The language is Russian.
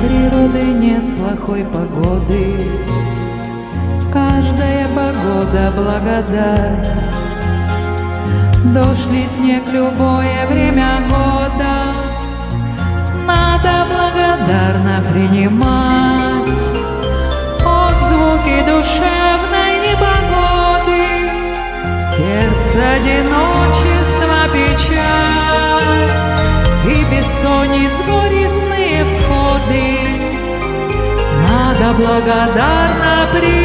природы нет плохой погоды, каждая погода благодать. Дождь ли снег, любое время года надо благодарно принимать. От звуки душевной непогоды в сердце одиночество, печать и бессонниц горестные всходы надо благодарно принимать.